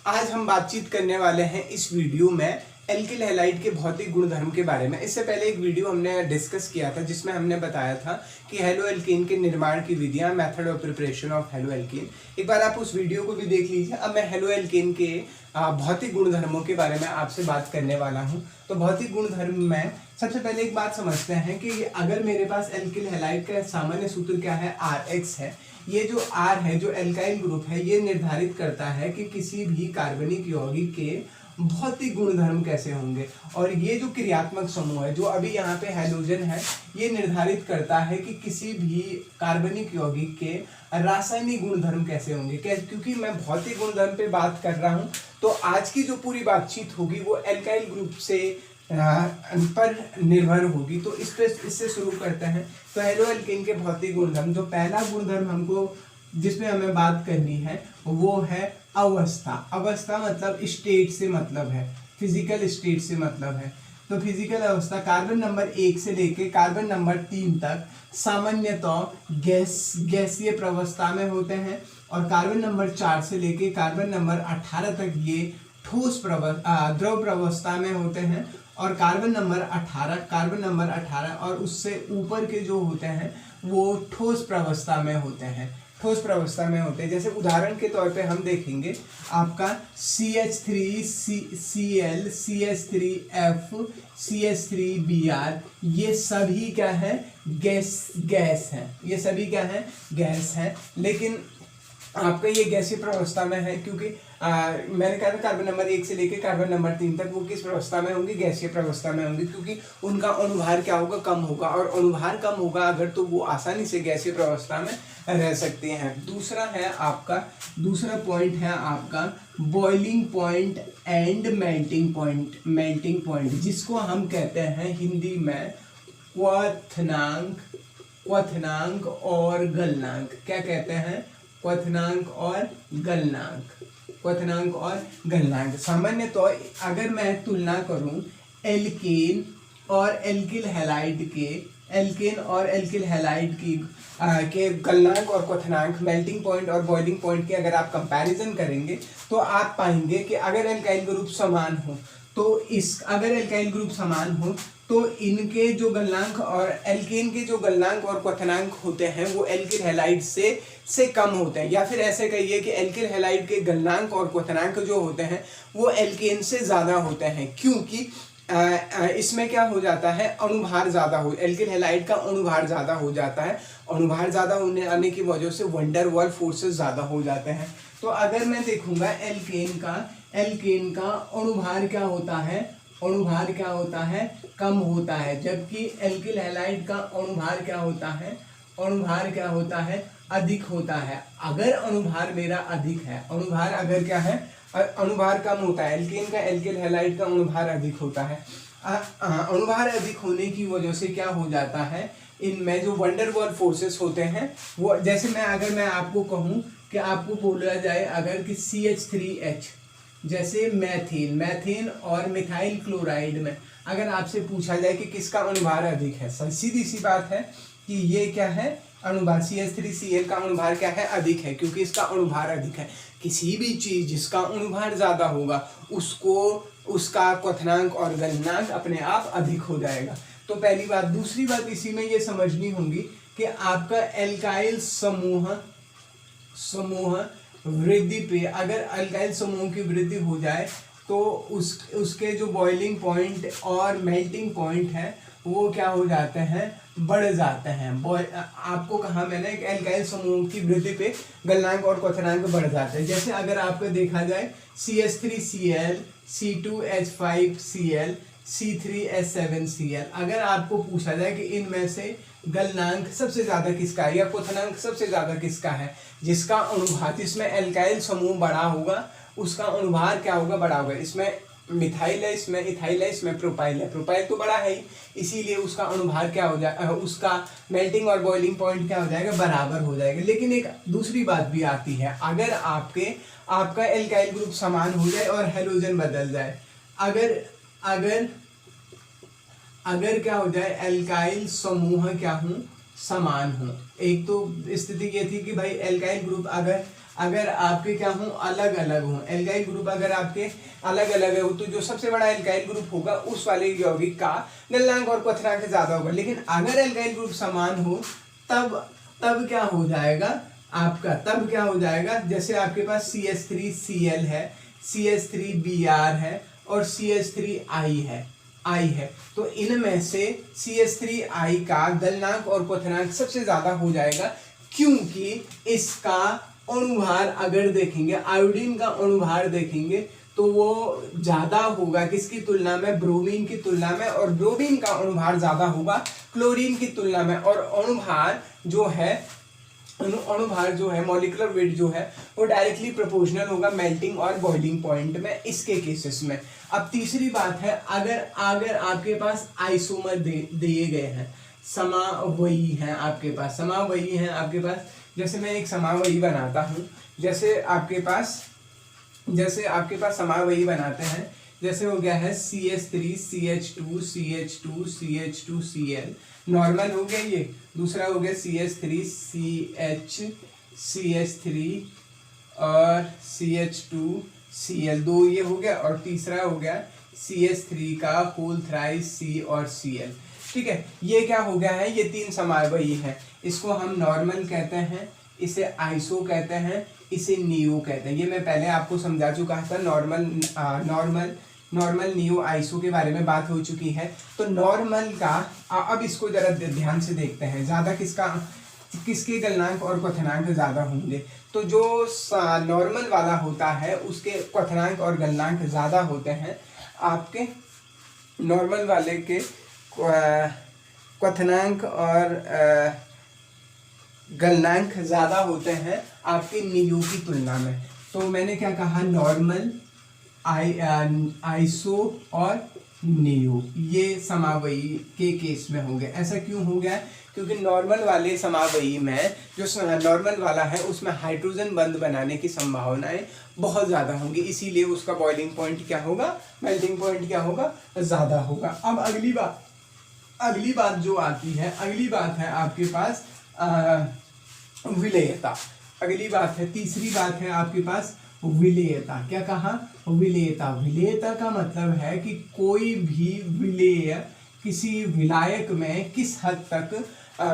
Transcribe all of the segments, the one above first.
आज हम बातचीत करने वाले हैं इस वीडियो में एल्किल हैलाइड के भौतिक गुणधर्म के बारे में। इससे पहले एक वीडियो हमने डिस्कस किया था जिसमें हमने बताया था कि हेलो एल्कीन के निर्माण की विधियां, method of preparation of hello alkene. एक बार आप उस वीडियो को भी देख लीजिए। अब मैं हेलो एल्कीन के भौतिक गुणधर्मों के बारे में आपसे बात करने वाला हूँ। तो भौतिक गुणधर्म में सबसे पहले एक बात समझते हैं कि अगर मेरे पास एल्किल हैलाइड का सामान्य सूत्र क्या है, RX है। ये जो R है, जो एल्काइल ग्रुप है, ये निर्धारित करता है कि किसी भी कार्बनिक यौगिक के भौतिक गुणधर्म कैसे होंगे। और ये जो क्रियात्मक समूह है, जो अभी यहाँ पे हैलोजन है, ये निर्धारित करता है कि किसी भी कार्बनिक यौगिक के रासायनिक गुणधर्म कैसे होंगे। क्योंकि मैं भौतिक गुणधर्म पे बात कर रहा हूँ, तो आज की जो पूरी बातचीत होगी वो एल्काइल ग्रुप से पर निर्भर होगी। तो इससे शुरू करते हैं। तो हेलो एल्कीन के भौतिक गुणधर्म, जो पहला गुणधर्म हमको जिसमें हमें बात करनी है वो है अवस्था। अवस्था मतलब स्टेट से मतलब है, फिजिकल स्टेट से मतलब है। तो फिजिकल अवस्था कार्बन नंबर 1 से लेके कार्बन नंबर 3 तक सामान्यतः गैसीय प्रवस्था में होते हैं, और कार्बन नंबर 4 से लेके कार्बन नंबर 18 तक ये ठोस द्रव प्रवस्था में होते हैं। और कार्बन नंबर 18 और उससे ऊपर के जो होते हैं वो ठोस प्रवस्था में होते हैं। जैसे उदाहरण के तौर पे हम देखेंगे, आपका CH3 Cl CH3F CH3Br, ये सभी क्या है, गैस हैं। ये सभी क्या है, गैस हैं। लेकिन आपका ये गैसीय प्रवस्था में है, क्योंकि मैंने कहा था कार्बन नंबर 1 से लेकर कार्बन नंबर 3 तक वो किस प्रवस्था में होंगे, गैसीय प्रवस्था में होंगे, क्योंकि उनका अणुभार क्या होगा, कम होगा। और अणुभार कम होगा अगर, तो वो आसानी से गैसीय प्रवस्था में रह सकते हैं। दूसरा पॉइंट है आपका boiling point and melting point, जिसको हम कहते हैं हिंदी में क्वथनांक और गलनांक। क्या कहते हैं, क्वथनांक और गलनांक। सामान्य तो अगर मैं तुलना करूं एल्केन और एल्किल हैलाइड के गलनांक और क्वथनांक, मेल्टिंग पॉइंट और बॉइलिंग पॉइंट के अगर आप कंपैरिजन करेंगे तो आप पाएंगे कि अगर एल्काइल ग्रुप समान हो तो इनके जो गलनांक और एल्केन के जो गलनांक और क्वथनांक होते हैं वो एल्किल हैलाइड से कम होते हैं। या फिर ऐसे कहिए कि एल्किल हैलाइड के गलनांक और क्वथनांक जो होते हैं वो एल्केन से ज़्यादा होते हैं, क्योंकि इसमें क्या हो जाता है, अणुभार ज़्यादा हो, एल्किल हैलाइड का अणुभार ज़्यादा हो जाता है। अणुभार ज़्यादा होने आने की वजह से वंडर वाल फोर्सेस ज़्यादा हो जाते हैं। तो अगर मैं देखूंगा एल्केन का अणुभार क्या होता है, कम होता है, जबकि एल्किल हैलाइड का अणुभार क्या होता है, अधिक होता है। अगर अणुभार मेरा अधिक है, अणुभार कम होता है एल्केन का, एल्किल हैलाइड का अणुभार अधिक होता है। अणुभार अधिक होने की वजह से क्या हो जाता है, इनमें जो वंडर वाल फोर्सेस होते हैं वो, जैसे अगर मैं आपको कहूँ कि आपको बोला जाए अगर कि CH3H, जैसे मैथेन और मिथाइल क्लोराइड में अगर आपसे पूछा जाए कि किसका अणुभार अधिक है, सीधी सी बात है कि ये क्या है, अणुभार CH3Cl का अणुभार क्या है, अधिक है, क्योंकि इसका अणुभार अधिक है। किसी भी चीज जिसका अणुभार ज्यादा होगा उसका क्वथनांक और गलनांक अपने आप अधिक हो जाएगा। तो पहली बात। दूसरी बात इसी में ये समझनी होगी कि आपका एल्काइल समूह वृद्धि पे, अगर अल्काइल समूह की वृद्धि हो जाए तो उसके जो बॉइलिंग पॉइंट और मेल्टिंग पॉइंट है वो क्या हो जाते हैं, बढ़ जाते हैं। आपको कहा मैंने एक एल्काइल समूह की वृद्धि पे गलनांक और क्वथनांक बढ़ जाते हैं। जैसे अगर आपको देखा जाए CH3Cl C2H5Cl C3H7Cl, अगर आपको पूछा जाए कि इनमें से गलनांक सबसे ज्यादा किसका है या क्वथनांक सबसे ज्यादा किसका है, जिसका अणुभार, जिसमें एल्काइल समूह बड़ा होगा उसका अणुभार क्या होगा, बड़ा होगा। इसमें मिथाइल है, इसमें इथाइल है, इसमें प्रोपाइल है। प्रोपाइल तो बड़ा है ही, इसीलिए उसका अणुभार क्या हो जाए, उसका मेल्टिंग और बॉइलिंग पॉइंट क्या हो जाएगा, बराबर हो जाएगा। लेकिन एक दूसरी बात भी आती है, अगर आपका एल्काइल ग्रुप समान हो जाए और हैलोजन बदल जाए, अगर क्या हो जाए, एल्काइल समूह क्या हो, समान हो। एक तो स्थिति ये थी कि भाई एल्काइल ग्रुप अगर अगर आपके क्या हों अलग अलग हों, एल्काइल ग्रुप अगर आपके अलग अलग हो तो जो सबसे बड़ा एल्काइल ग्रुप होगा उस वाले यौगिक का गलनांक और क्वथनांक ज्यादा होगा। लेकिन अगर एल्काइल ग्रुप समान हो तब तब क्या हो जाएगा आपका, तब क्या हो जाएगा, जैसे आपके पास CH3Cl है, CH3Br है और CH3I है, तो इनमें से CH3I का गलनांक और क्वथनांक सबसे ज्यादा हो जाएगा, क्योंकि इसका अणुभार अगर देखेंगे, आयोडीन का अणुभार देखेंगे तो वो ज्यादा होगा किसकी तुलना में, ब्रोमीन की तुलना में, और ब्रोमीन का अणुभार ज्यादा होगा क्लोरीन की तुलना में। और अणुभार जो है मॉलिक्यूलर वेट जो है वो डायरेक्टली प्रोपोर्शनल होगा मेल्टिंग और बॉइलिंग पॉइंट में इसके केसेस में। अब तीसरी बात है, अगर आपके पास आइसोमर दिए गए हैं, समावयी हैं आपके पास, जैसे मैं एक समावयी बनाता हूँ, जैसे आपके पास समावयी बनाते हैं, जैसे हो गया है CH3CH2CH2CH2Cl, नॉर्मल हो गया ये, दूसरा हो गया CH3CH3 और CH2Cl, दो ये हो गया, और तीसरा हो गया CH3 का होल थ्राइस C और Cl। ठीक है, ये क्या हो गया है, ये तीन समावयी है, इसको हम नॉर्मल कहते हैं, इसे आइसो कहते हैं, इसे नियो कहते हैं। ये मैं पहले आपको समझा चुका था, नॉर्मल नियो आइसो के बारे में बात हो चुकी है। तो नॉर्मल का अब इसको जरा ध्यान से देखते हैं, ज्यादा किसके गलनांक और क्वथनांक ज्यादा होंगे। तो जो नॉर्मल वाला होता है उसके क्वथनांक और गलनांक ज्यादा होते हैं, आपके नॉर्मल वाले के क्वथनांक और गलनांक ज्यादा होते हैं आपके नियो की तुलना में। तो मैंने क्या कहा, नॉर्मल, आइसो और नियो, ये समावयी के केस में हो गया। ऐसा क्यों हो गया, क्योंकि नॉर्मल वाले समावयी में जो नॉर्मल वाला है उसमें हाइड्रोजन बंध बनाने की संभावनाएं बहुत ज़्यादा होंगी, इसीलिए उसका बॉइलिंग पॉइंट क्या होगा, मेल्टिंग पॉइंट क्या होगा, ज़्यादा होगा। अब अगली बात जो आती है, अगली बात है आपके पास विलेयता। अगली बात है, तीसरी बात है आपके पास विलेयता। क्या कहा, विलेयता का मतलब है कि कोई भी विलेय किसी विलायक में किस हद तक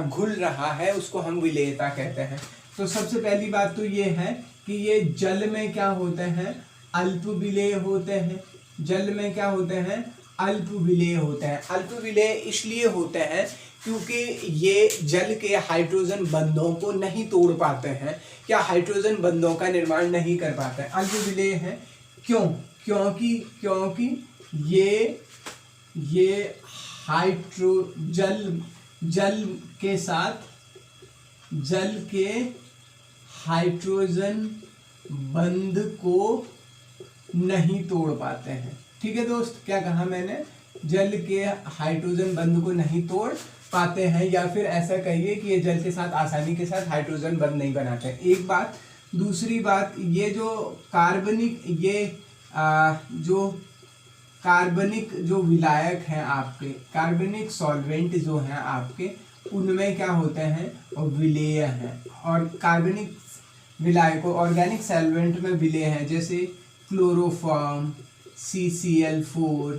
घुल रहा है, उसको हम विलेयता कहते हैं। तो सबसे पहली बात तो ये है कि ये जल में क्या होते हैं, अल्प विलेय होते हैं। जल में क्या होते हैं, अल्प विलेय होते हैं। अल्प विलेय इसलिए होते हैं क्योंकि ये जल के हाइड्रोजन बंधों को नहीं तोड़ पाते हैं या हाइड्रोजन बंधों का निर्माण नहीं कर पाते हैं, अल्प विलेय है। क्यों, क्योंकि ये जल के हाइड्रोजन बंध को नहीं तोड़ पाते हैं। ठीक है दोस्त, क्या कहा मैंने, जल के हाइड्रोजन बंध को नहीं तोड़ पाते हैं, या फिर ऐसा कहिए कि ये जल के साथ आसानी के साथ हाइड्रोजन बंध नहीं बनाते हैं। एक बात, दूसरी बात, ये जो कार्बनिक जो विलायक हैं आपके, कार्बनिक सॉल्वेंट जो हैं आपके, उनमें क्या होते हैं, और विलेय हैं। और कार्बनिक विलायकों, ऑर्गेनिक सॉल्वेंट में विलेय हैं, जैसे क्लोरोफॉर्म, CCl4,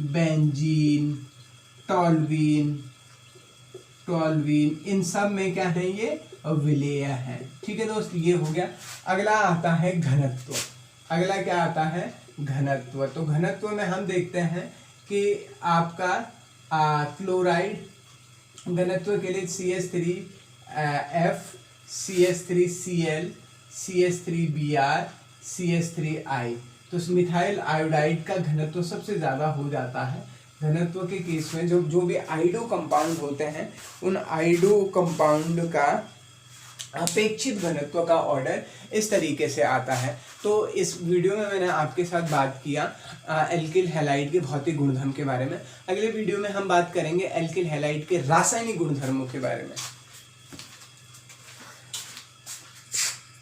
बेंजीन, टॉल्वीन, इन सब में क्या है, ये विलेय है। ठीक है दोस्त, ये हो गया। अगला आता है घनत्व। अगला क्या आता है, घनत्व। तो घनत्व में हम देखते हैं कि आपका क्लोराइड घनत्व के लिए CH3F, CH3Cl, CH3Br, CH3I। तो मिथाइल आयोडाइड का घनत्व सबसे ज़्यादा हो जाता है। घनत्व के केस में जो भी आइडो कंपाउंड होते हैं, उन आइडो कंपाउंड का अपेक्षित घनत्व का ऑर्डर इस तरीके से आता है। तो इस वीडियो में मैंने आपके साथ बात किया एल्किल हैलाइड के भौतिक गुणधर्म के बारे में। अगले वीडियो में हम बात करेंगे एल्किल हैलाइड के रासायनिक गुणधर्मों के बारे में।